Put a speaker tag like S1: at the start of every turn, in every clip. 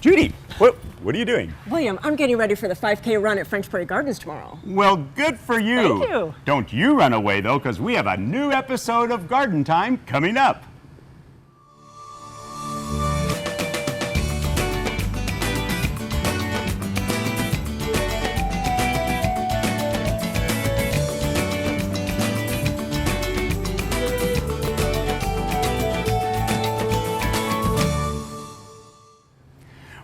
S1: Judy, what are you doing?
S2: William, I'm getting ready for the 5K run at French Prairie Gardens tomorrow.
S1: Well, good for you.
S2: Thank you.
S1: Don't you run away, though, because we have a new episode of Garden Time coming up.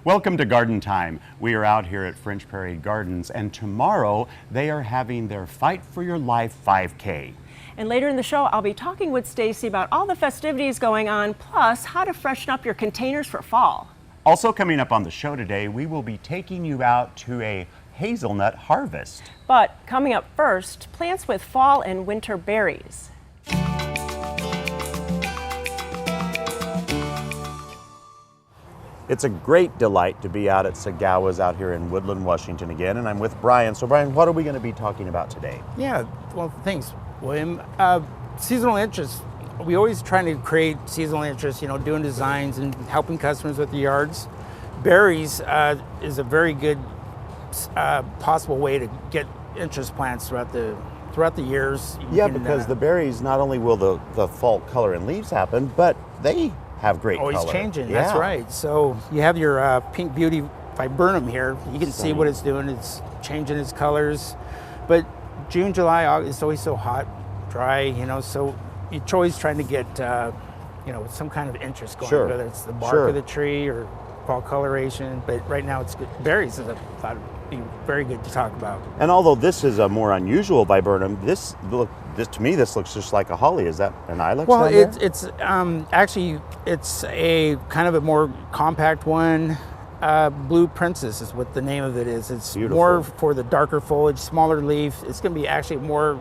S1: Welcome to Garden Time. We are out here at French Prairie Gardens, and tomorrow they are having their Fight for Your Life 5K.
S2: And later in the show, I'll be talking with Stacy about all the festivities going on, plus how to freshen up your containers for fall.
S1: Also coming up on the show today, we will be taking you out to a hazelnut harvest.
S2: But coming up first, plants with fall and winter berries.
S1: It's a great delight to be out at Sagawa's out here in Woodland, Washington again, and I'm with Brian. So Brian, what are we going to be talking about today?
S3: Yeah, well, thanks, William. Seasonal interest. We always trying to create seasonal interest, doing designs and helping customers with the yards. Berries is a very good possible way to get interest plants throughout the years.
S1: Because the berries, not only will the fall color and leaves happen, but they have great
S3: always
S1: color.
S3: Changing,
S1: yeah.
S3: That's right. So you have your Pink Beauty Viburnum here. You can see what it's doing. It's changing its colors. But June, July, August, it's always so hot, dry, so you're always trying to get, some kind of interest going,
S1: Sure.
S3: whether it's the bark of the tree or fall coloration. But right now it's good. Berries, I thought would be very good to talk about.
S1: And although this is a more unusual viburnum, this to me, this looks just like a holly. Is that an ilex?
S3: Well,
S1: down there?
S3: it's actually it's a kind of a more compact one. Blue Princess is what the name of it is. It's
S1: Beautiful.
S3: More for the darker foliage, smaller leaf. It's going to be actually more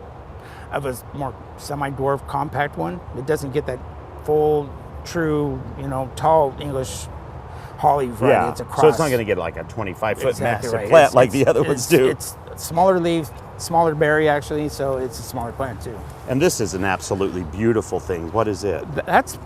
S3: of a more semi-dwarf compact one. It doesn't get that full, true, tall English holly variety.
S1: Yeah.
S3: It's a cross.
S1: So it's not going to get like a 25-foot
S3: Exactly
S1: massive
S3: right.
S1: plant like the other ones do.
S3: It's smaller leaf, smaller berry actually, so it's a smaller plant too.
S1: And this is an absolutely beautiful thing. What is it?
S3: That's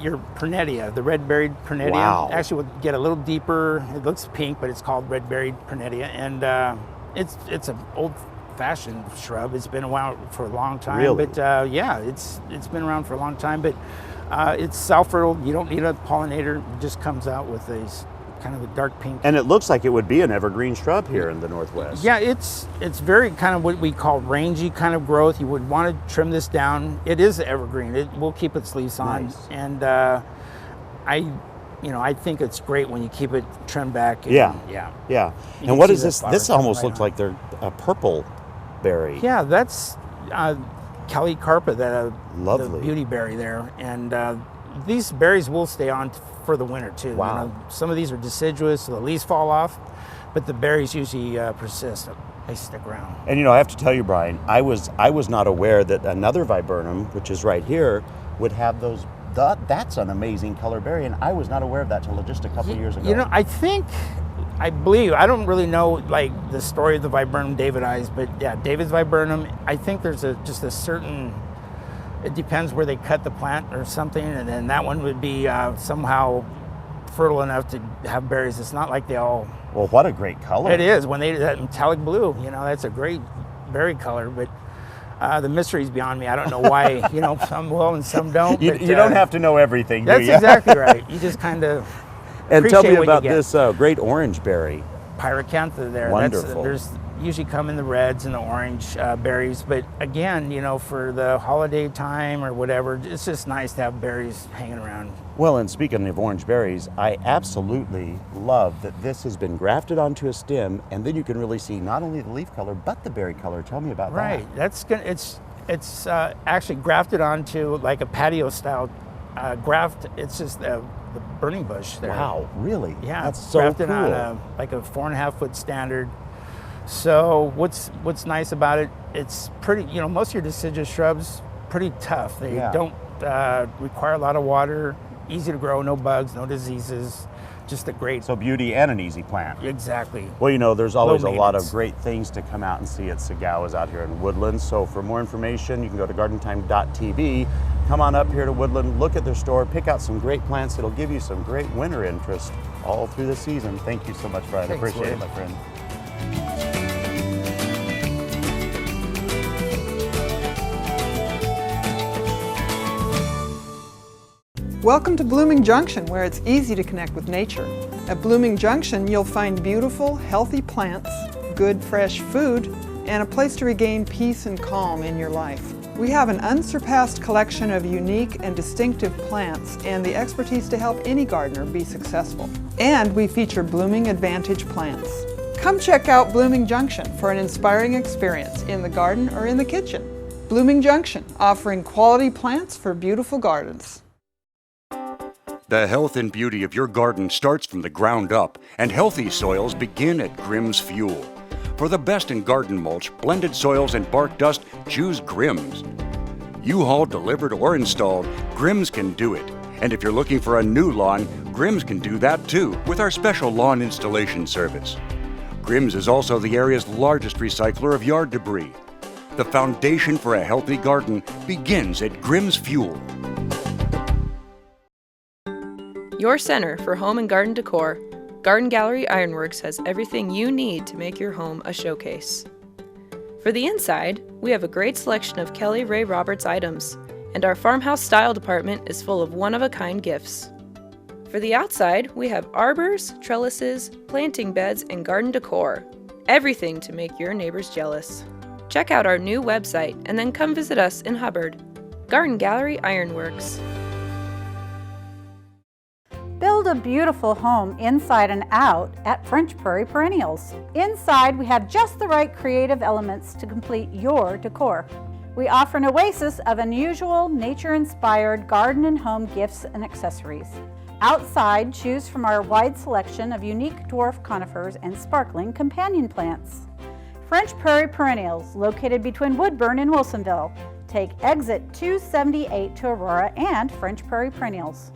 S3: your Pernetia, the red-berried Pernetia.
S1: Wow.
S3: Actually, we'll get a little deeper. It looks pink, but it's called red-berried Pernetia, and it's an old-fashioned shrub. It's been around for a long time.
S1: Really?
S3: But it's been around for a long time. But it's self-fertile. You don't need a pollinator. It just comes out with these kind of a dark pink.
S1: And it looks like it would be an evergreen shrub here in the Northwest.
S3: Yeah, it's very kind of what we call rangy kind of growth. You would want to trim this down. It is evergreen. It will keep its leaves on.
S1: Nice.
S3: And I think it's great when you keep it trimmed back. And,
S1: Yeah.
S3: You
S1: And
S3: can
S1: what
S3: see
S1: is
S3: the
S1: this?
S3: flowers
S1: This almost
S3: right
S1: looks
S3: on.
S1: like they're a purple berry.
S3: Yeah, that's Carpa, the
S1: Lovely.
S3: beauty berry there. And these berries will stay on for the winter too.
S1: Wow.
S3: Some of these are deciduous, so the leaves fall off, but the berries usually persist. They stick around.
S1: And I have to tell you, Brian, I was not aware that another viburnum, which is right here, would have those. That's an amazing color berry, and I was not aware of that till just a couple years ago.
S3: I believe, I don't really know like the story of the viburnum David eyes, but yeah, David's viburnum, I think there's just a certain, it depends where they cut the plant or something, and then that one would be somehow fertile enough to have berries. It's not like they all.
S1: Well, what a great color.
S3: It is, when that metallic blue, that's a great berry color, but the mystery's beyond me. I don't know why, some will and some don't.
S1: You don't have to know everything, do
S3: That's
S1: you?
S3: exactly right. You just kind of
S1: And tell me
S3: appreciate what you
S1: about
S3: get.
S1: this great orange berry.
S3: Pyracantha there.
S1: Wonderful.
S3: There's usually come in the reds and the orange berries, but again, for the holiday time or whatever, it's just nice to have berries hanging around.
S1: Well, and speaking of orange berries, I absolutely love that this has been grafted onto a stem, and then you can really see not only the leaf color but the berry color. Tell me about that.
S3: Right. That's gonna. It's actually grafted onto like a patio style graft. It's just the burning bush there.
S1: Wow, really?
S3: Yeah,
S1: That's so
S3: grafted
S1: cool.
S3: on like a 4.5 foot standard. So what's nice about it? It's pretty. Most of your deciduous shrubs pretty tough. They don't require a lot of water. Easy to grow. No bugs. No diseases. Just a great.
S1: So beauty and an easy plant.
S3: Exactly.
S1: Well, there's always a lot of
S3: maintenance.
S1: great things to come out and see at Sagawa's out here in Woodlands. So for more information, you can go to gardentime.tv. come on up here to Woodland, look at their store, pick out some great plants. It'll give you some great winter interest all through the season. Thank you so much, Brian. I appreciate it, my friend.
S4: Welcome to Blooming Junction, where it's easy to connect with nature. At Blooming Junction, you'll find beautiful, healthy plants, good, fresh food, and a place to regain peace and calm in your life. We have an unsurpassed collection of unique and distinctive plants and the expertise to help any gardener be successful. And we feature Blooming Advantage plants. Come check out Blooming Junction for an inspiring experience in the garden or in the kitchen. Blooming Junction, offering quality plants for beautiful gardens.
S5: The health and beauty of your garden starts from the ground up, and healthy soils begin at Grimm's Fuel. For the best in garden mulch, blended soils, and bark dust, choose Grimm's. U-Haul delivered or installed, Grimm's can do it. And if you're looking for a new lawn, Grimm's can do that too with our special lawn installation service. Grimm's is also the area's largest recycler of yard debris. The foundation for a healthy garden begins at Grimm's Fuel.
S6: Your center for home and garden decor, Garden Gallery Ironworks has everything you need to make your home a showcase. For the inside, we have a great selection of Kelly Ray Roberts items, and our farmhouse style department is full of one-of-a-kind gifts. For the outside, we have arbors, trellises, planting beds, and garden decor. Everything to make your neighbors jealous. Check out our new website and then come visit us in Hubbard. Garden Gallery Ironworks.
S7: Build a beautiful home inside and out at French Prairie Perennials. Inside, we have just the right creative elements to complete your decor. We offer an oasis of unusual, nature-inspired garden and home gifts and accessories. Outside, choose from our wide selection of unique dwarf conifers and sparkling companion plants. French Prairie Perennials, located between Woodburn and Wilsonville. Take exit 278 to Aurora and French Prairie Perennials.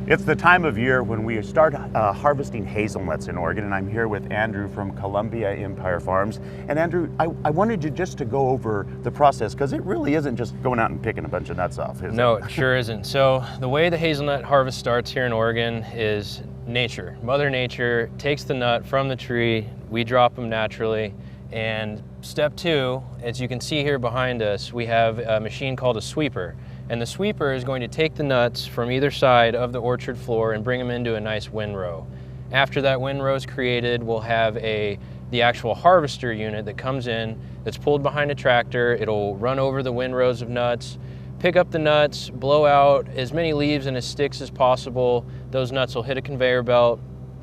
S1: It's the time of year when we start harvesting hazelnuts in Oregon, and I'm here with Andrew from Columbia Empire Farms. And Andrew, I wanted you just to go over the process, because it really isn't just going out and picking a bunch of nuts off, is it?
S8: No, it sure isn't. So the way the hazelnut harvest starts here in Oregon is nature. Mother Nature takes the nut from the tree, we drop them naturally, and step two, as you can see here behind us, we have a machine called a sweeper. And the sweeper is going to take the nuts from either side of the orchard floor and bring them into a nice windrow. After that windrow is created, we'll have the actual harvester unit that comes in, that's pulled behind a tractor. It'll run over the windrows of nuts, pick up the nuts, blow out as many leaves and as sticks as possible. Those nuts will hit a conveyor belt,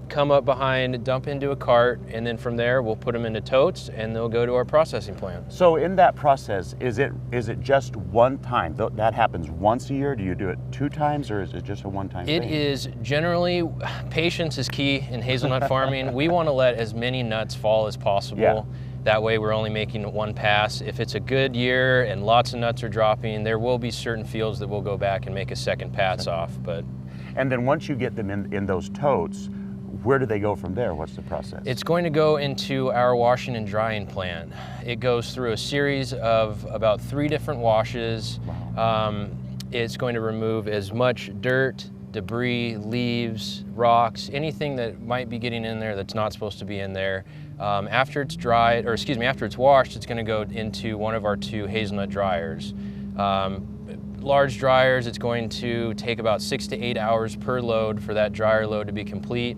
S8: come up behind, dump into a cart, and then from there we'll put them into totes and they'll go to our processing plant.
S1: So in that process, is it just one time? That happens once a year? Do you do it 2 times, or is it just a one-time thing?
S8: It is generally, patience is key in hazelnut farming. We want to let as many nuts fall as possible.
S1: Yeah.
S8: That way we're only making one pass. If it's a good year and lots of nuts are dropping, there will be certain fields that we'll go back and make a second pass off.
S1: And then once you get them in those totes, where do they go from there? What's the process?
S8: It's going to go into our washing and drying plant. It goes through a series of about 3 different washes.
S1: Wow.
S8: It's going to remove as much dirt, debris, leaves, rocks, anything that might be getting in there that's not supposed to be in there. After it's dried, or excuse me, after it's washed, it's going to go into one of our 2 hazelnut dryers. Large dryers, it's going to take about 6 to 8 hours per load for that dryer load to be complete.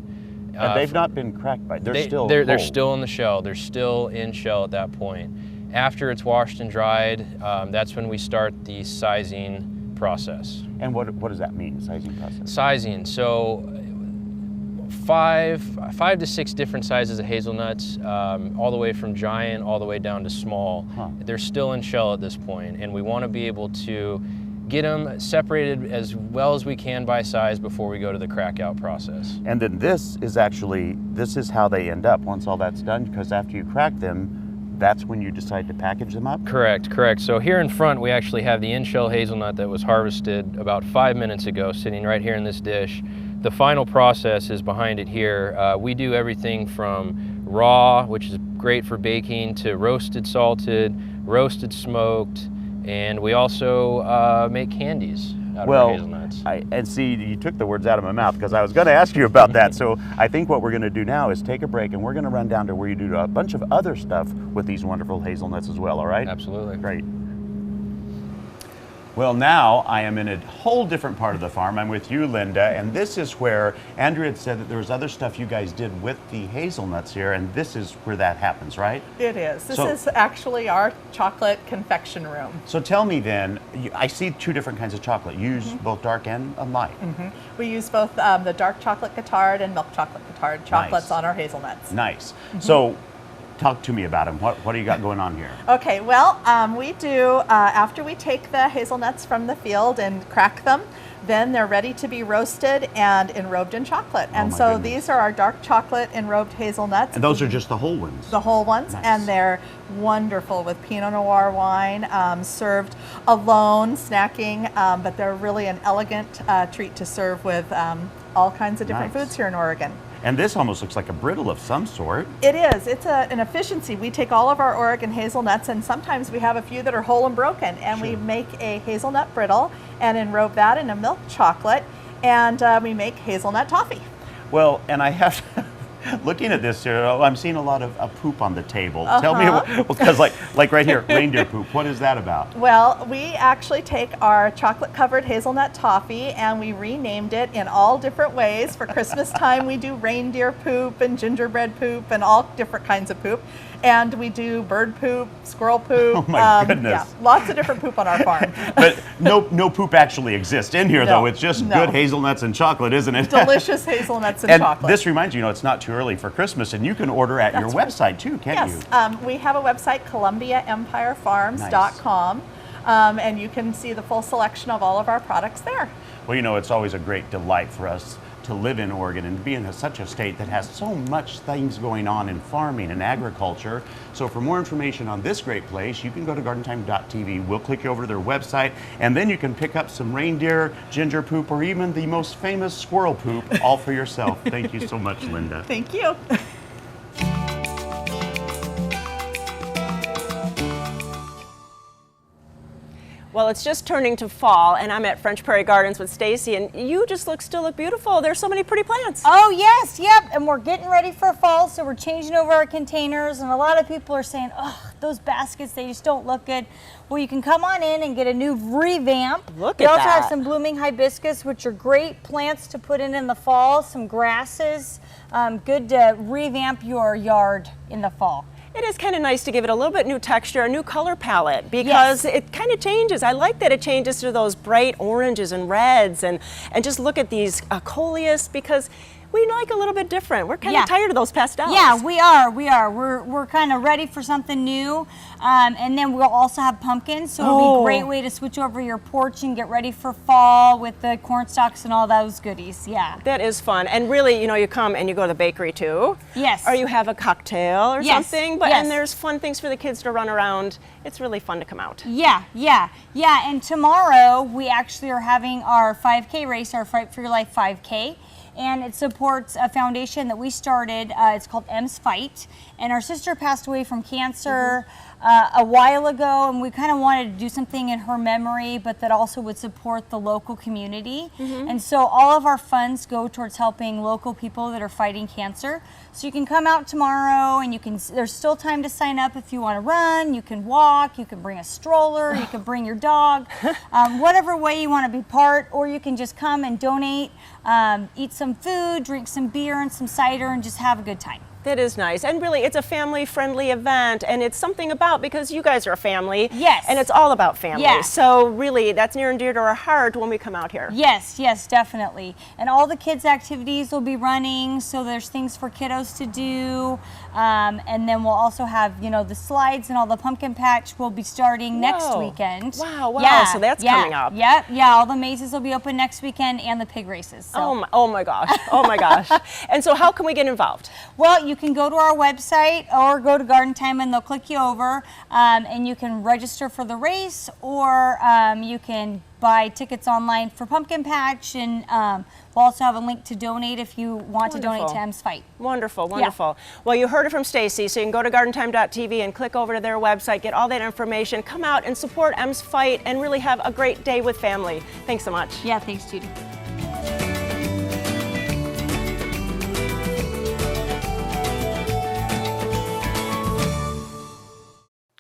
S1: And they've not been cracked by, they're still
S8: in the shell. They're still in shell at that point. After it's washed and dried, that's when we start the sizing process.
S1: And what does that mean, sizing process?
S8: Sizing, so 5 to 6 different sizes of hazelnuts, all the way from giant all the way down to small.
S1: Huh.
S8: They're still in shell at this point, and we want to be able to get them separated as well as we can by size before we go to the crack out process.
S1: And then this is how they end up once all that's done, because after you crack them, that's when you decide to package them up?
S8: Correct. So here in front, we actually have the in-shell hazelnut that was harvested about 5 minutes ago, sitting right here in this dish. the final process is behind it here. We do everything from raw, which is great for baking, to roasted salted, roasted smoked, and we also make candies out of our hazelnuts.
S1: And see, you took the words out of my mouth because I was going to ask you about that. So I think what we're going to do now is take a break, and we're going to run down to where you do a bunch of other stuff with these wonderful hazelnuts as well, all right?
S8: Absolutely.
S1: Great. Well, now I am in a whole different part of the farm. I'm with you, Linda, and this is where Andrew had said that there was other stuff you guys did with the hazelnuts here, and this is where that happens, right?
S9: It is. This is actually our chocolate confection room.
S1: So tell me then, I see two different kinds of chocolate. You use both dark and light.
S9: We use both the dark chocolate Guittard and milk chocolate Guittard chocolates on our hazelnuts.
S1: Nice. So talk to me about them. What do you got going on here?
S9: Okay, well, we do, after we take the hazelnuts from the field and crack them, then they're ready to be roasted and enrobed in chocolate. And so
S1: goodness.
S9: these are our dark chocolate enrobed hazelnuts.
S1: And those are just the whole ones?
S9: The whole ones,
S1: Nice.
S9: and they're wonderful with Pinot Noir wine, served alone, snacking, but they're really an elegant treat to serve with all kinds of different
S1: Nice.
S9: foods here in Oregon.
S1: And this almost looks like a brittle of some sort.
S9: It is. It's an efficiency. We take all of our Oregon hazelnuts, and sometimes we have a few that are whole and broken, and we make a hazelnut brittle and enrobe that in a milk chocolate, and we make hazelnut toffee.
S1: Well, and I have looking at this here, I'm seeing a lot of poop on the table. Tell me, because like right here, reindeer poop. What is that about?
S9: Well, we actually take our chocolate-covered hazelnut toffee and we renamed it in all different ways. For Christmas time, we do reindeer poop and gingerbread poop and all different kinds of poop. And we do bird poop, squirrel poop.
S1: Oh my goodness.
S9: Yeah, lots of different poop on our farm.
S1: But no poop actually exists in here,
S9: No,
S1: though. It's just good hazelnuts and chocolate, isn't it?
S9: Delicious hazelnuts and chocolate.
S1: This reminds you, it's not too early for Christmas, and you can order at your website too, can't you?
S9: Yes, we have a website, ColumbiaEmpireFarms.com, and you can see the full selection of all of our products there.
S1: Well, it's always a great delight for us to live in Oregon and be in such a state that has so much things going on in farming and agriculture. So for more information on this great place, you can go to gardentime.tv. We'll click you over to their website, and then you can pick up some reindeer, ginger poop, or even the most famous squirrel poop all for yourself. Thank you so much, Linda.
S9: Thank you.
S2: Well, it's just turning to fall, and I'm at French Prairie Gardens with Stacy, and you just still look beautiful. There's so many pretty plants.
S10: Oh yes, yep, and we're getting ready for fall, so we're changing over our containers, and a lot of people are saying, oh, those baskets, they just don't look good. Well, you can come on in and get a new revamp.
S2: Look
S10: we
S2: at
S10: also
S2: that.
S10: have some blooming hibiscus, which are great plants to put in the fall, some grasses, good to revamp your yard in the fall.
S2: It is kind of nice to give it a little bit new texture, a new color palette, because it kind of changes. I like that it changes to those bright oranges and reds, and just look at these Collier, because we like a little bit different. We're kind of tired of those pastels.
S10: Yeah, we are. We're kind of ready for something new. And then we'll also have pumpkins, so it'll be a great way to switch over your porch and get ready for fall with the corn stalks and all those goodies. Yeah.
S2: That is fun. And really, you come and you go to the bakery too.
S10: Yes.
S2: Or you have a cocktail or something. But
S10: Yes.
S2: and there's fun things for the kids to run around. It's really fun to come out.
S10: Yeah. And tomorrow we actually are having our 5K race, our Fight for Your Life 5K. And it supports a foundation that we started. It's called M's Fight. And our sister passed away from cancer a while ago, and we kind of wanted to do something in her memory, but that also would support the local community. And so all of our funds go towards helping local people that are fighting cancer. So you can come out tomorrow, and there's still time to sign up if you want to run, you can walk, you can bring a stroller, you can bring your dog, whatever way you want to be part, or you can just come and donate, eat some food, drink some beer and some cider, and just have a good time.
S2: That is nice. And really, it's a family-friendly event, and it's something about, because you guys are a family.
S10: Yes.
S2: And it's all about family.
S10: Yeah.
S2: So really, that's near and dear to our heart when we come out here.
S10: Yes, definitely. And all the kids' activities will be running, so there's things for kiddos to do. And then we'll also have, the slides and all the pumpkin patch will be starting next weekend.
S2: Wow.
S10: Yeah,
S2: So that's coming up.
S10: Yep. Yeah, all the mazes will be open next weekend, and the pig races. So.
S2: Oh my gosh. And so how can we get involved?
S10: Well, you can go to our website or go to Garden Time and they'll click you over, and you can register for the race, or you can buy tickets online for Pumpkin Patch, and we'll also have a link to donate if you want to donate to M's Fight.
S2: Wonderful, wonderful. Yeah. Well, you heard it from Stacy, so you can go to gardentime.tv and click over to their website, get all that information, come out and support M's Fight, and really have a great day with family. Thanks so much.
S10: Yeah, thanks, Judy.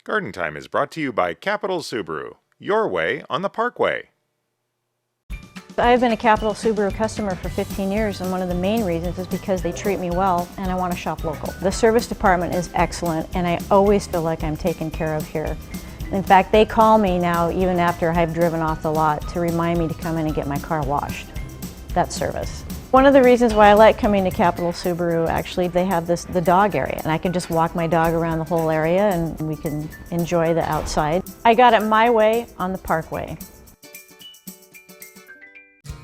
S11: Garden Time is brought to you by Capital Subaru, your way on the Parkway.
S12: I've been a Capital Subaru customer for 15 years, and one of the main reasons is because they treat me well and I want to shop local. The service department is excellent, and I always feel like I'm taken care of here. In fact, they call me now even after I've driven off the lot to remind me to come in and get my car washed. That's service. One of the reasons why I like coming to Capital Subaru, actually, they have the dog area, and I can just walk my dog around the whole area and we can enjoy the outside. I got it my way on the Parkway.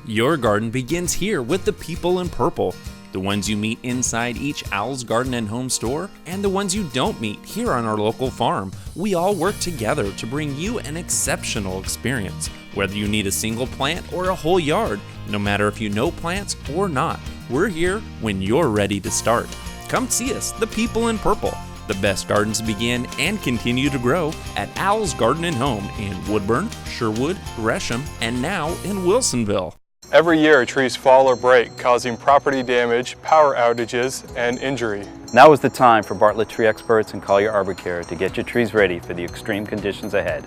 S13: Your garden begins here with the people in purple. The ones you meet inside each Owl's Garden and Home store, and the ones you don't meet here on our local farm. We all work together to bring you an exceptional experience. Whether you need a single plant or a whole yard, no matter if you know plants or not, we're here when you're ready to start. Come see us, the people in purple. The best gardens begin and continue to grow at Owl's Garden and Home in Woodburn, Sherwood, Gresham, and now in Wilsonville.
S14: Every year, trees fall or break, causing property damage, power outages, and injury.
S15: Now is the time for Bartlett Tree Experts and Collier Arbor Care to get your trees ready for the extreme conditions ahead.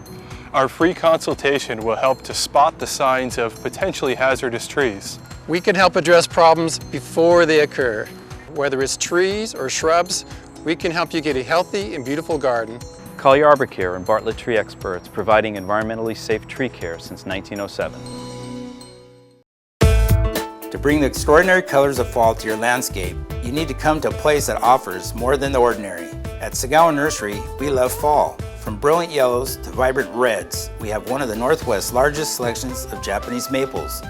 S14: Our free consultation will help to spot the signs of potentially hazardous trees.
S16: We can help address problems before they occur. Whether it's trees or shrubs, we can help you get a healthy and beautiful garden.
S15: Collier Arbor Care and Bartlett Tree Experts, providing environmentally safe tree care since 1907.
S17: To bring the extraordinary colors of fall to your landscape, you need to come to a place that offers more than the ordinary. At Sagawa Nursery, we love fall. From brilliant yellows to vibrant reds, we have one of the Northwest's largest selections of Japanese maples.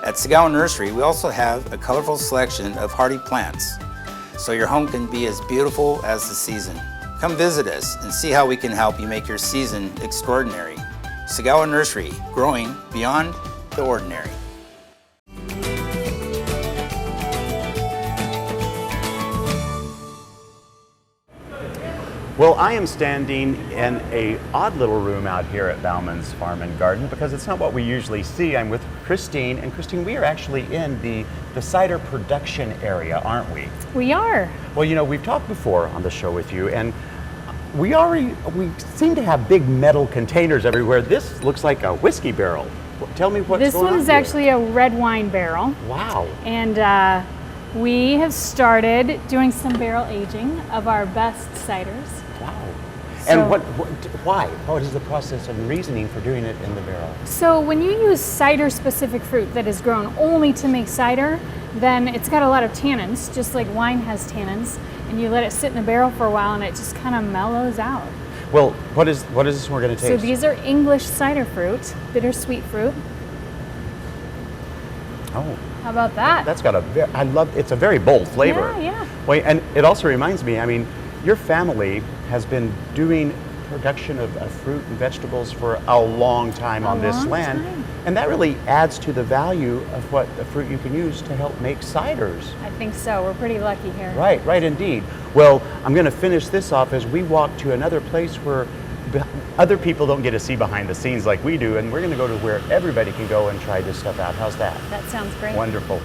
S17: At Sagawa Nursery, we also have a colorful selection of hardy plants, so your home can be as beautiful as the season. Come visit us and see how we can help you make your season extraordinary. Sagawa Nursery, growing beyond the ordinary.
S1: Well, I am standing in an odd little room out here at Bauman's Farm and Garden because it's not what we usually see. I'm with Christine, and Christine, we are actually in the cider production area, aren't we?
S18: We are.
S1: Well, you know, we've talked before on the show with you, and we seem to have big metal containers everywhere. This looks like a whiskey barrel. Tell me what's going on.
S18: This one is actually a red wine barrel.
S1: Wow.
S18: And we have started doing some barrel aging of our best ciders.
S1: Wow. And why? What is the process and reasoning for doing it in the barrel?
S18: So when you use cider-specific fruit that is grown only to make cider, then it's got a lot of tannins, just like wine has tannins, and you let it sit in the barrel for a while and it just kind of mellows out.
S1: Well, what is this we're going to taste?
S18: So these are English cider fruit, bittersweet fruit.
S1: Oh.
S18: How about that?
S1: That's got it's a very bold flavor.
S18: Yeah, yeah.
S1: Wait, and it also reminds me, I mean, your family has been doing production of fruit and vegetables for a long time on this land. And that really adds to the value of what the fruit you can use to help make ciders.
S18: I think so. We're pretty lucky here.
S1: Right, right indeed. Well, I'm going to finish this off as we walk to another place where other people don't get to see behind the scenes like we do, and we're going to go to where everybody can go and try this stuff out. How's that?
S18: That sounds great.
S1: Wonderful.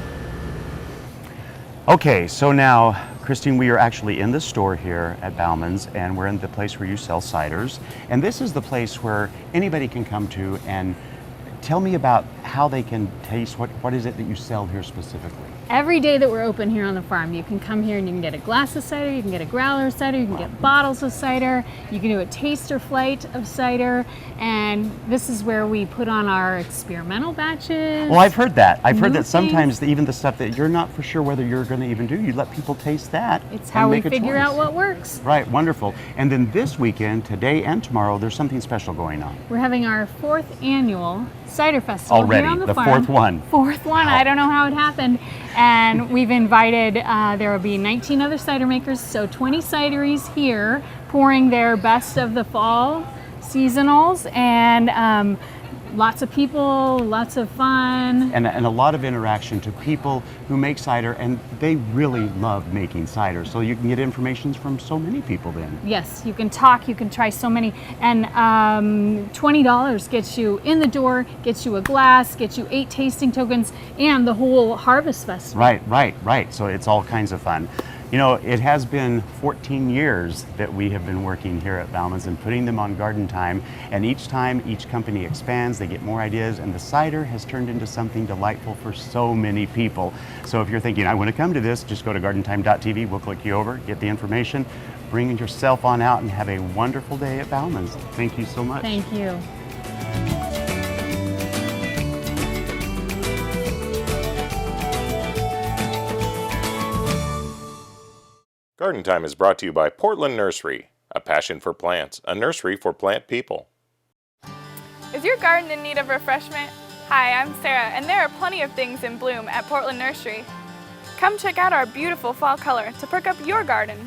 S1: Okay, so now, Christine, we are actually in the store here at Bauman's, and we're in the place where you sell ciders. And this is the place where anybody can come to and tell me about how they can taste. What is it that you sell here specifically?
S18: Every day that we're open here on the farm, you can come here and you can get a glass of cider, you can get a growler of cider, you can get bottles of cider, you can do a taster flight of cider, and this is where we put on our experimental batches.
S1: Well, I've heard that. I've heard that sometimes even the stuff that you're not for sure whether you're going to even do, you let people taste that.
S18: It's how we figure out what works.
S1: Right, wonderful. And then this weekend, today and tomorrow, there's something special going on.
S18: We're having our 4th annual cider festival
S1: already,
S18: here on the farm.
S1: Fourth one.
S18: Fourth one.
S1: Wow.
S18: I don't know how it happened. And we've invited, there will be 19 other cider makers, so 20 cideries here pouring their best of the fall seasonals. And lots of people, lots of fun.
S1: And a lot of interaction to people who make cider, and they really love making cider. So you can get information from so many people then.
S18: Yes, you can talk, you can try so many. And $20 gets you in the door, gets you a glass, gets you 8 tasting tokens, and the whole Harvest Festival.
S1: Right. So it's all kinds of fun. You know, it has been 14 years that we have been working here at Bauman's and putting them on Garden Time. And each time, each company expands, they get more ideas, and the cider has turned into something delightful for so many people. So if you're thinking, I want to come to this, just go to gardentime.tv, we'll click you over, get the information, bring yourself on out, and have a wonderful day at Bauman's. Thank you so much.
S18: Thank you.
S11: Garden Time is brought to you by Portland Nursery, a passion for plants, a nursery for plant people.
S19: Is your garden in need of refreshment? Hi, I'm Sarah, and there are plenty of things in bloom at Portland Nursery. Come check out our beautiful fall color to perk up your garden.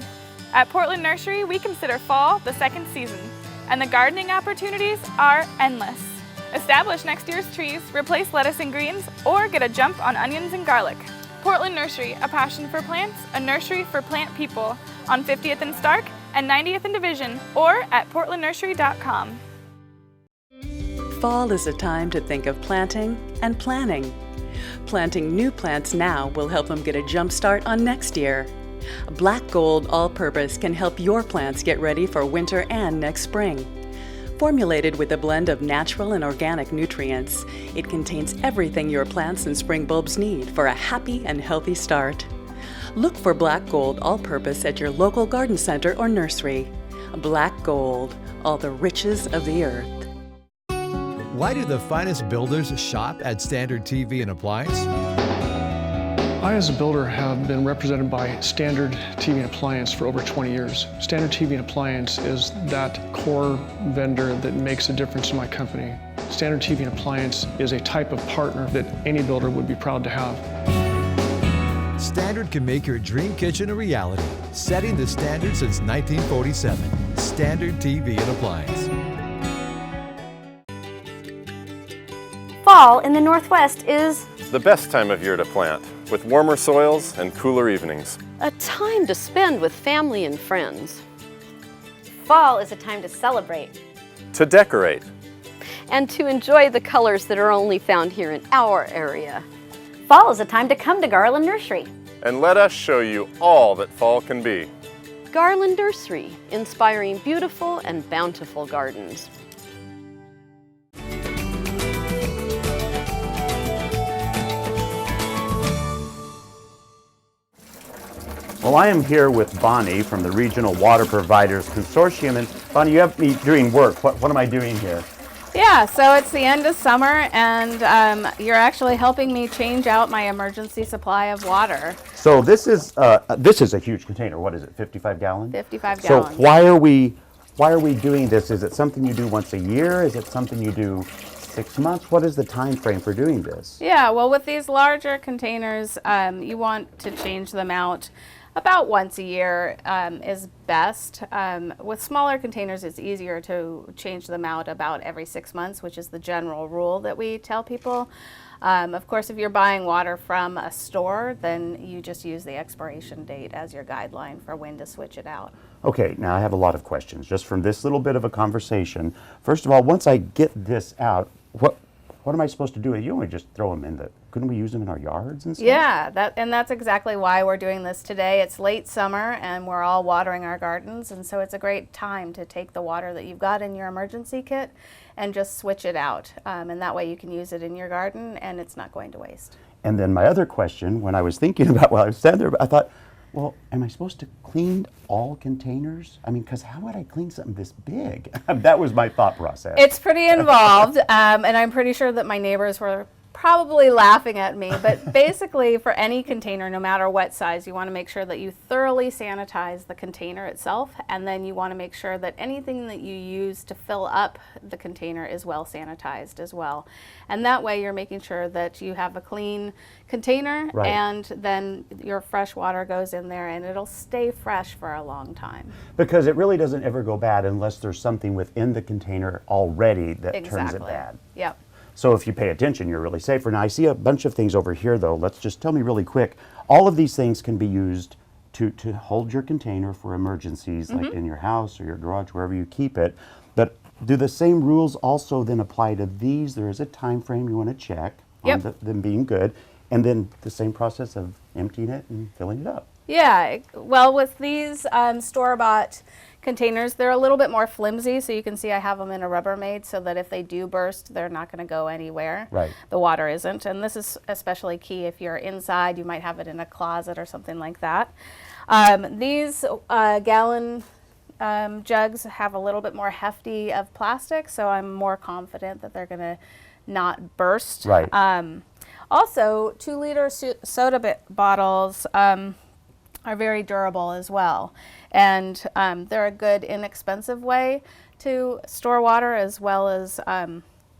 S19: At Portland Nursery, we consider fall the second season, and the gardening opportunities are endless. Establish next year's trees, replace lettuce and greens, or get a jump on onions and garlic. Portland Nursery, a passion for plants, a nursery for plant people, on 50th and Stark and 90th and Division, or at portlandnursery.com.
S20: Fall is a time to think of planting and planning. Planting new plants now will help them get a jump start on next year. Black Gold All-Purpose can help your plants get ready for winter and next spring. Formulated with a blend of natural and organic nutrients, it contains everything your plants and spring bulbs need for a happy and healthy start. Look for Black Gold All-Purpose at your local garden center or nursery. Black Gold, all the riches of the earth.
S21: Why do the finest builders shop at Standard TV and Appliance?
S22: I, as a builder, have been represented by Standard TV and Appliance for over 20 years. Standard TV and Appliance is that core vendor that makes a difference in my company. Standard TV and Appliance is a type of partner that any builder would be proud to have.
S21: Standard can make your dream kitchen a reality, setting the standard since 1947. Standard TV and Appliance.
S23: Fall in the Northwest is
S24: the best time of year to plant, with warmer soils and cooler evenings.
S25: A time to spend with family and friends.
S23: Fall is a time to celebrate.
S24: To decorate.
S25: And to enjoy the colors that are only found here in our area.
S23: Fall is a time to come to Garland Nursery.
S24: And let us show you all that fall can be.
S25: Garland Nursery, inspiring beautiful and bountiful gardens.
S1: Well, I am here with Bonnie from the Regional Water Providers Consortium. And Bonnie, you have me doing work. What am I doing here?
S26: Yeah, so it's the end of summer, and you're actually helping me change out my emergency supply of water.
S1: So this is a huge container. What is it, 55 gallons?
S26: 55
S1: so
S26: gallons.
S1: why are we doing this? Is it something you do once a year? Is it something you do 6 months? What is the time frame for doing this?
S26: Yeah, well, with these larger containers, you want to change them out about once a year is best. With smaller containers, it's easier to change them out about every 6 months, which is the general rule that we tell people. Of course, if you're buying water from a store, then you just use the expiration date as your guideline for when to switch it out.
S1: Okay, now I have a lot of questions just from this little bit of a conversation. First of all, once I get this out, what am I supposed to do? You only just throw them in couldn't we use them in our yards and stuff?
S26: Yeah, that's exactly why we're doing this today. It's late summer and we're all watering our gardens, and so it's a great time to take the water that you've got in your emergency kit and just switch it out. And that way you can use it in your garden and it's not going to waste.
S1: And then my other question, when I was thinking about while I was standing there, I thought, well, am I supposed to clean all containers? I mean, because how would I clean something this big? That was my thought process.
S26: It's pretty involved, and I'm pretty sure that my neighbors were probably laughing at me, but basically for any container, no matter what size, you want to make sure that you thoroughly sanitize the container itself, and then you want to make sure that anything that you use to fill up the container is well sanitized as well. And that way you're making sure that you have a clean container,
S1: right,
S26: and then your fresh water goes in there and it'll stay fresh for a long time.
S1: Because it really doesn't ever go bad unless there's something within the container already that
S26: Exactly.
S1: turns it bad.
S26: Yep.
S1: So if you pay attention, you're really safer. Now I see a bunch of things over here though. Let's just tell me really quick. All of these things can be used to hold your container for emergencies, like in your house or your garage, wherever you keep it. But do the same rules also then apply to these? There is a time frame you want to check on them being good, and then the same process of emptying it and filling it up.
S26: Yeah, well, with these store-bought containers, they're a little bit more flimsy, so you can see I have them in a Rubbermaid so that if they do burst, they're not going to go anywhere.
S1: Right.
S26: The water isn't, and this is especially key if you're inside. You might have it in a closet or something like that. These gallon jugs have a little bit more hefty of plastic, so I'm more confident that they're going to not burst.
S1: Right.
S26: Also, 2-liter soda bottles are very durable as well. And they're a good, inexpensive way to store water, as well as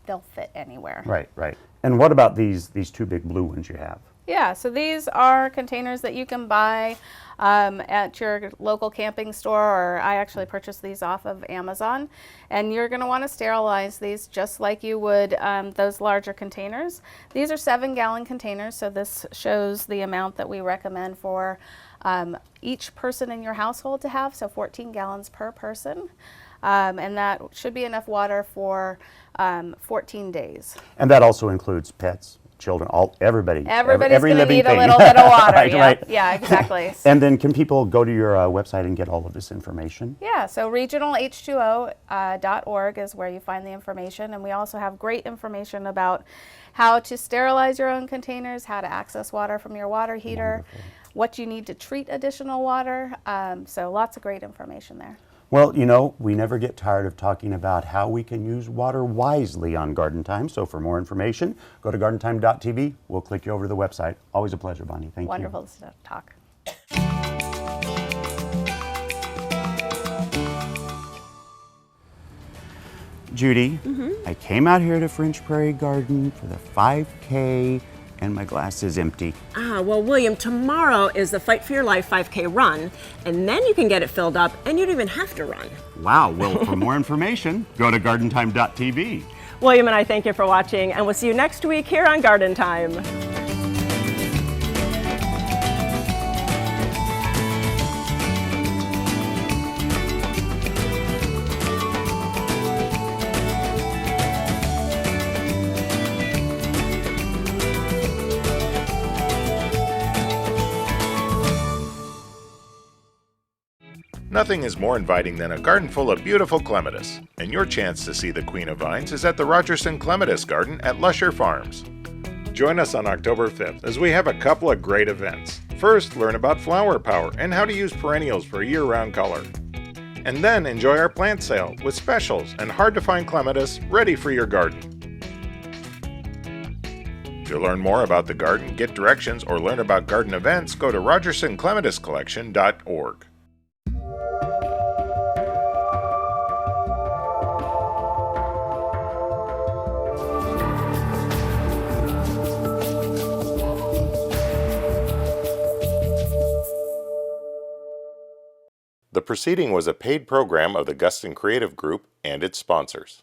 S26: they'll fit anywhere.
S1: Right, right. And what about these two big blue ones you have?
S26: Yeah, so these are containers that you can buy at your local camping store, or I actually purchased these off of Amazon. And you're going to want to sterilize these just like you would those larger containers. These are 7-gallon containers, so this shows the amount that we recommend for each person in your household to have, so 14 gallons per person. And that should be enough water for 14 days.
S1: And that also includes pets, children, everybody.
S26: Everybody's
S1: every
S26: going to
S1: living
S26: need
S1: thing.
S26: a little bit of water.
S1: Right,
S26: yeah,
S1: right.
S26: yeah, exactly.
S1: And then can people go to your website and get all of this information?
S26: Yeah, so regionalh2o.org is where you find the information, and we also have great information about how to sterilize your own containers, how to access water from your water heater, what you need to treat additional water, so lots of great information there.
S1: Well, you know, we never get tired of talking about how we can use water wisely on Garden Time. So for more information, go to gardentime.tv. We'll click you over to the website. Always a pleasure, Bonnie. Thank you.
S26: Wonderful to talk.
S1: Judy, I came out here to French Prairie Garden for the 5K, and my glass is empty.
S2: Well, William, tomorrow is the Fight for Your Life 5K run, and then you can get it filled up, and you don't even have to run.
S1: Wow, well, for more information, go to gardentime.tv.
S2: William and I thank you for watching, and we'll see you next week here on Garden Time.
S11: Nothing is more inviting than a garden full of beautiful clematis, and your chance to see the Queen of Vines is at the Rogerson Clematis Garden at Lusher Farms. Join us on October 5th as we have a couple of great events. First, learn about flower power and how to use perennials for year-round color. And then enjoy our plant sale with specials and hard-to-find clematis ready for your garden. To learn more about the garden, get directions, or learn about garden events, go to rogersonclematiscollection.org. The proceeding was a paid program of the Guston Creative Group and its sponsors.